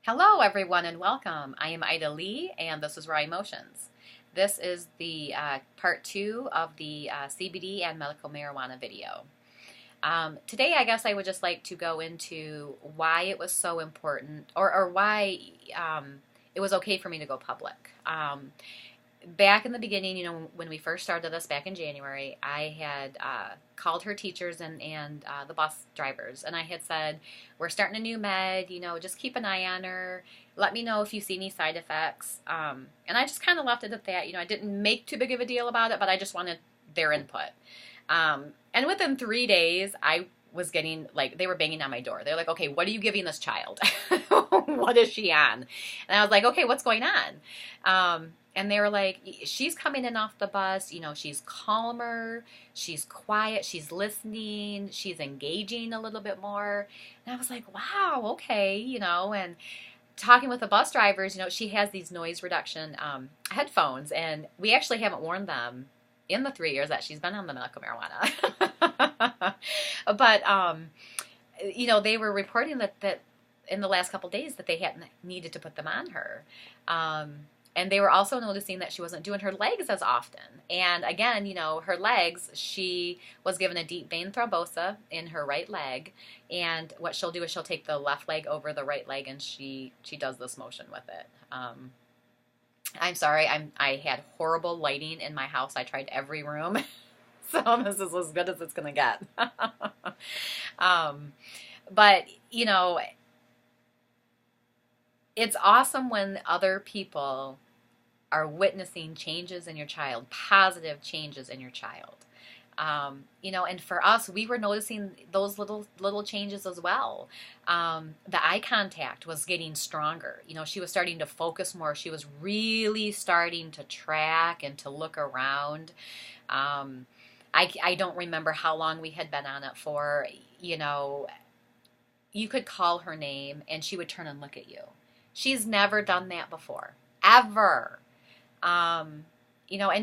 Hello, everyone, and welcome. I am Ida Lee, and this is Raw Emotions. This is the part two of the CBD and medical marijuana video. Today, I guess I would just like to go into why it was so important, or why it was okay for me to go public. Back in the beginning, when we first started this back in January, I had called her teachers and the bus drivers, and I had said, we're starting a new med, just keep an eye on her. Let me know if you see any side effects. And I just kind of left it at that. I didn't make too big of a deal about it, but I just wanted their input. And within 3 days, I was getting, they were banging on my door. They're like, okay, what are you giving this child? What is she on? And I was like, okay, what's going on? And they were like, she's coming in off the bus, she's calmer, she's quiet, she's listening, she's engaging a little bit more. And I was like, wow, okay, and talking with the bus drivers, she has these noise reduction headphones, and we actually haven't worn them in the 3 years that she's been on the medical marijuana. But, they were reporting that in the last couple of days that they hadn't needed to put them on her. And they were also noticing that she wasn't doing her legs as often. And again, her legs, she was given a deep vein thrombosis in her right leg. And what she'll do is she'll take the left leg over the right leg, and she does this motion with it. I'm sorry, I had horrible lighting in my house. I tried every room. So this is as good as it's going to get. But, it's awesome when other people are witnessing changes in your child, positive changes in your child. And for us, we were noticing those little changes as well. The eye contact was getting stronger. She was starting to focus more. She was really starting to track and to look around. I don't remember how long we had been on it for. You could call her name and she would turn and look at you. She's never done that before, ever. And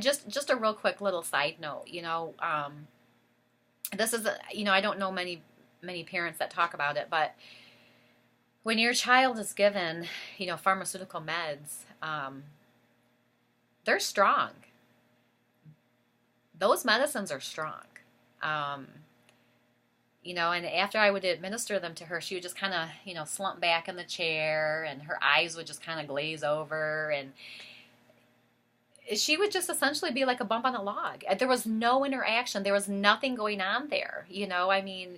just a real quick little side note, this is, I don't know many parents that talk about it, but when your child is given, pharmaceutical meds, they're strong. Those medicines are strong. And after I would administer them to her, she would just kind of, slump back in the chair, and her eyes would just kind of glaze over, and she would just essentially be like a bump on a log. There was no interaction. There was nothing going on there.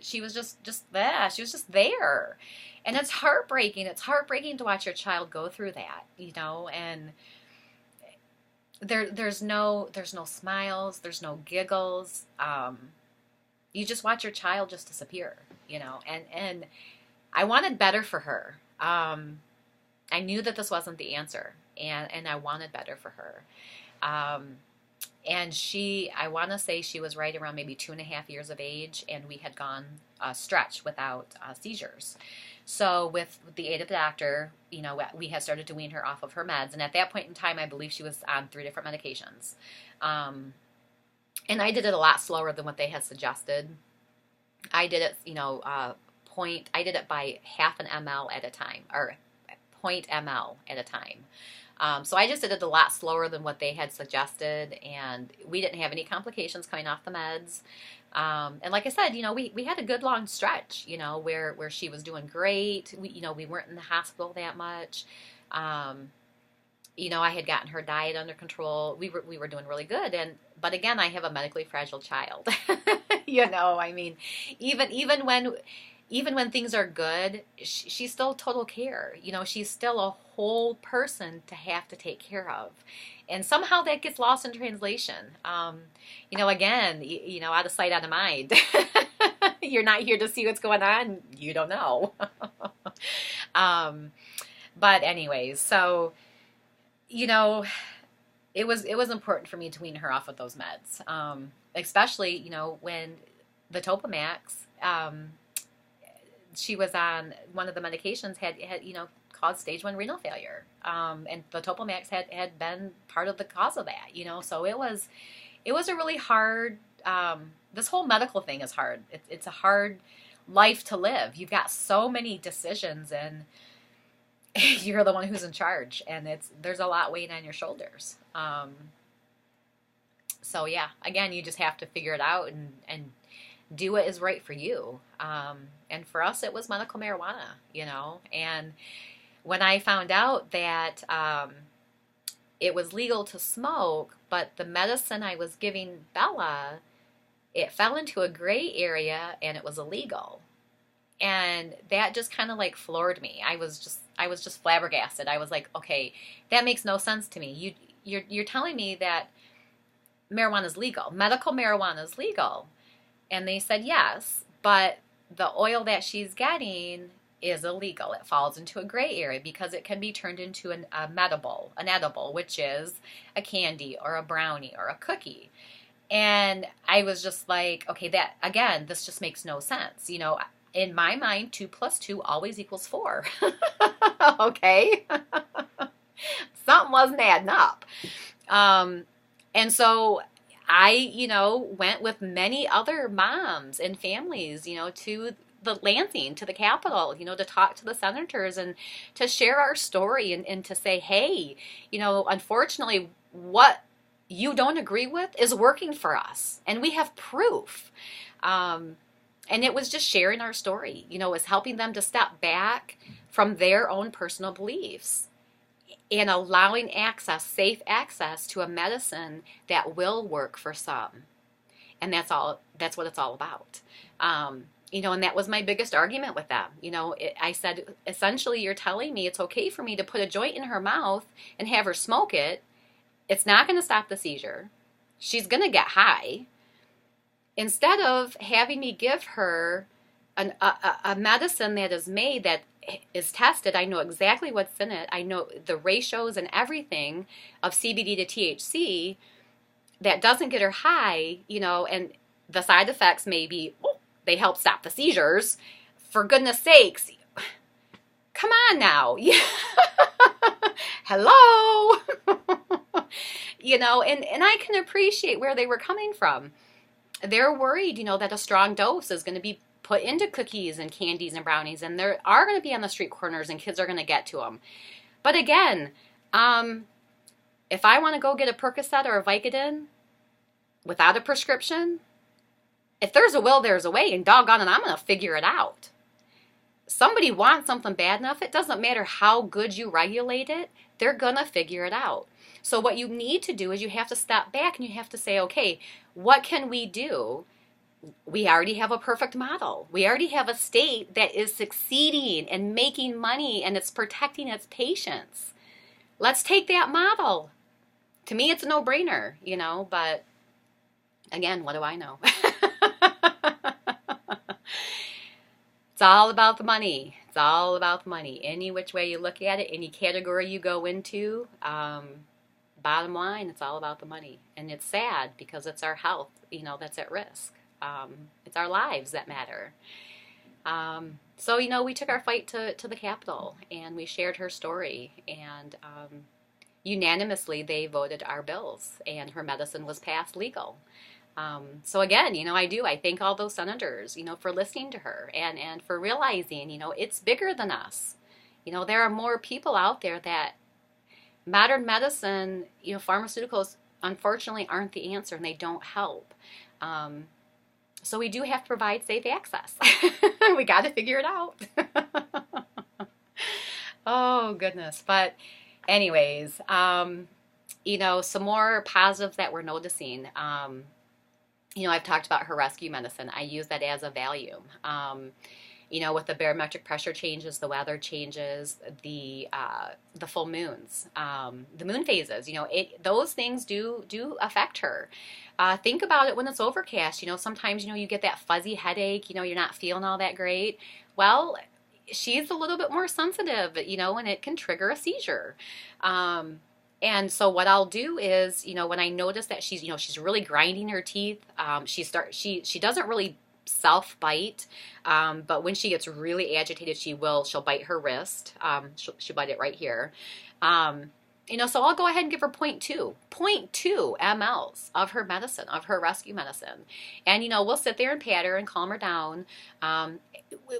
She was just there. She was just there. And it's heartbreaking. It's heartbreaking to watch your child go through that, and there's no smiles, there's no giggles. You just watch your child just disappear, and I wanted better for her. I knew that this wasn't the answer, and I wanted better for her. And I want to say she was right around maybe 2.5 years of age, and we had gone a stretch without seizures. So with the aid of the doctor, we had started to wean her off of her meds, and at that point in time, I believe she was on 3 different medications. And I did it a lot slower than what they had suggested. I did it, I did it by 0.5 ml at a time, or 0.0 ml at a time. So I just did it a lot slower than what they had suggested, and we didn't have any complications coming off the meds. And like I said, we had a good long stretch, where she was doing great. We weren't in the hospital that much. I had gotten her diet under control. We were doing really good. But again, I have a medically fragile child. Even when things are good, she's still total care. She's still a whole person to have to take care of. And somehow that gets lost in translation. Again, out of sight, out of mind. You're not here to see what's going on. You don't know. But anyways, so, it was important for me to wean her off of those meds. Especially, when the Topamax, she was on one of the medications had caused stage 1 renal failure. And the Topamax had been part of the cause of that, so it was a really hard, this whole medical thing is hard. It's a hard life to live. You've got so many decisions, and you're the one who's in charge, and there's a lot weighing on your shoulders. So yeah, again, you just have to figure it out and do what is right for you. And for us, it was medical marijuana, and when I found out that it was legal to smoke, but the medicine I was giving Bella, it fell into a gray area and it was illegal. And that just kind of like floored me. I was just flabbergasted. I was like, okay, that makes no sense to me. You're telling me that marijuana is legal. Medical marijuana is legal. And they said yes, but the oil that she's getting is illegal. It falls into a gray area because it can be turned into an edible, which is a candy or a brownie or a cookie. And I was just like, okay, that again, this just makes no sense. In my mind, 2 + 2 always equals 4. Okay. Something wasn't adding up. And so I, went with many other moms and families, to the Lansing, to the Capitol, to talk to the senators and to share our story and to say, hey, unfortunately, what you don't agree with is working for us. And we have proof. And it was just sharing our story, it was helping them to step back from their own personal beliefs and allowing safe access to a medicine that will work for some. And that's what it's all about. And that was my biggest argument with them. I said, essentially, you're telling me it's okay for me to put a joint in her mouth and have her smoke it. It's not going to stop the seizure. She's going to get high. Instead of having me give her a medicine that is made, that is tested, I know exactly what's in it. I know the ratios and everything of CBD to THC that doesn't get her high, and the side effects maybe, they help stop the seizures. For goodness sakes, come on now. Hello. And I can appreciate where they were coming from. They're worried, that a strong dose is going to be put into cookies and candies and brownies, and they are going to be on the street corners and kids are going to get to them. But again, if I want to go get a Percocet or a Vicodin without a prescription, if there's a will, there's a way, and doggone it, I'm going to figure it out. Somebody wants something bad enough, it doesn't matter how good you regulate it, they're going to figure it out. So what you need to do is you have to step back and you have to say, okay, what can we do? We already have a perfect model. We already have a state that is succeeding and making money, and it's protecting its patients. Let's take that model. To me, it's a no-brainer, but again, what do I know? It's all about the money. It's all about the money. Any which way you look at it, any category you go into, bottom line, it's all about the money. And it's sad because it's our health, that's at risk. It's our lives that matter. So, we took our fight to the Capitol, and we shared her story, and unanimously they voted our bills, and her medicine was passed legal. So again, I thank all those senators, for listening to her and for realizing, it's bigger than us. There are more people out there that modern medicine, pharmaceuticals, unfortunately, aren't the answer, and they don't help. So we do have to provide safe access. We got to figure it out. Oh, goodness. But anyways, some more positives that we're noticing. I've talked about her rescue medicine. I use that as a Valium. With the barometric pressure changes, the weather changes, the full moons, the moon phases, those things do affect her. Think about it when it's overcast. Sometimes, you get that fuzzy headache, you're not feeling all that great. Well, she's a little bit more sensitive, and it can trigger a seizure. And so what I'll do is, when I notice that she's really grinding her teeth, she doesn't really self-bite, but when she gets really agitated, she'll bite her wrist. She'll bite it right here. So I'll go ahead and give her 0.2 mLs of her medicine, of her rescue medicine. And, we'll sit there and pat her and calm her down.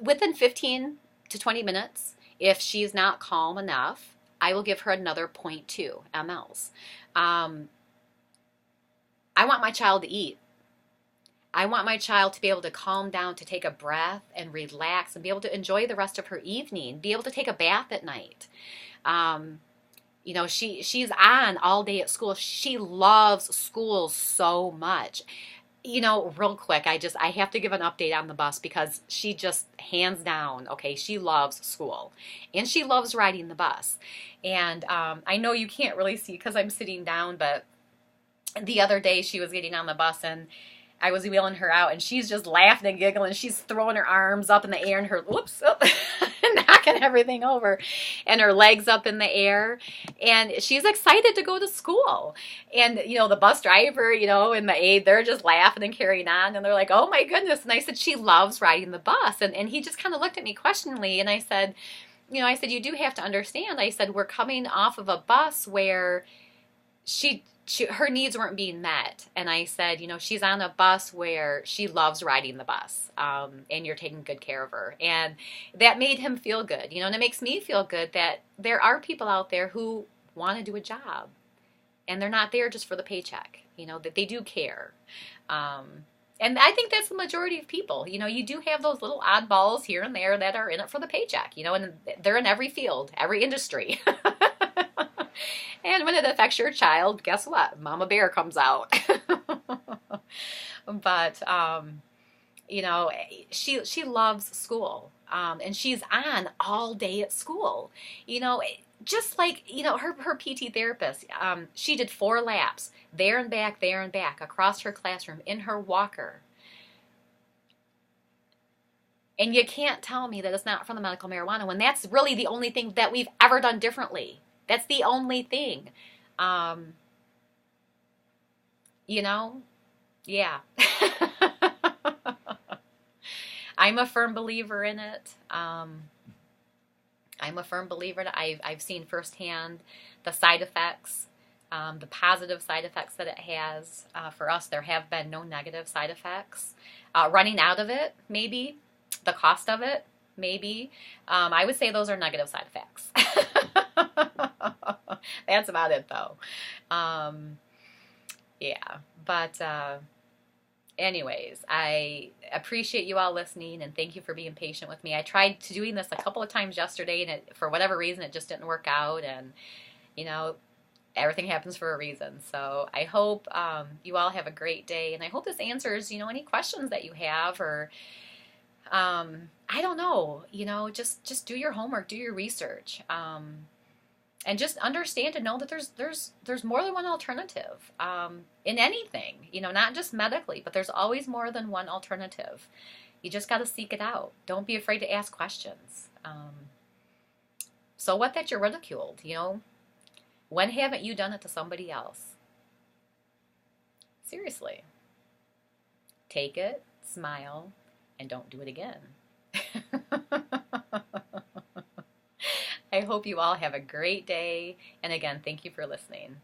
Within 15 to 20 minutes, If she's not calm enough, I will give her another zero point 0.2 mLs. I want my child to eat. I want my child to be able to calm down, to take a breath and relax and be able to enjoy the rest of her evening, be able to take a bath at night. You know, she's on all day at school. She loves school so much. You know, real quick, I have to give an update on the bus because she just hands down, okay, she loves school and she loves riding the bus. And I know you can't really see because I'm sitting down, but the other day she was getting on the bus and I was wheeling her out and she's just laughing and giggling. She's throwing her arms up in the air and her, whoops, knocking everything over and her legs up in the air. And she's excited to go to school. And, you know, the bus driver, you know, and the aide, they're just laughing and carrying on. And they're like, oh my goodness. And I said, she loves riding the bus. And he just kind of looked at me questioningly. And I said, you know, I said, you do have to understand. I said, we're coming off of a bus where her needs weren't being met. And I said, you know, she's on a bus where she loves riding the bus, and you're taking good care of her. And that made him feel good, you know, and it makes me feel good that there are people out there who want to do a job and they're not there just for the paycheck, you know, that they do care. And I think that's the majority of people. You know, you do have those little oddballs here and there that are in it for the paycheck, you know, and they're in every field, every industry. And when it affects your child, guess what? Mama Bear comes out. But, you know, she loves school. And she's on all day at school. You know, just like, you know, her PT therapist, she did 4 laps, there and back, across her classroom in her walker. And you can't tell me that it's not from the medical marijuana when that's really the only thing that we've ever done differently. That's the only thing. You know? Yeah. I'm a firm believer in it. I'm a firm believer in it. I've seen firsthand the side effects, the positive side effects that it has. For us, there have been no negative side effects. Running out of it, maybe. The cost of it, maybe. I would say those are negative side effects. That's about it, though. Yeah, but anyways, I appreciate you all listening and thank you for being patient with me. I tried doing this a couple of times yesterday and for whatever reason it just didn't work out, and you know, everything happens for a reason. So I hope you all have a great day, and I hope this answers, you know, any questions that you have, or I don't know, you know, just do your homework, do your research, and just understand and know that there's more than one alternative in anything, you know, not just medically, but there's always more than one alternative. You just got to seek it out. Don't be afraid to ask questions. So what that you're ridiculed, you know? When haven't you done it to somebody else? Seriously. Take it, smile, and don't do it again. I hope you all have a great day. And again, thank you for listening.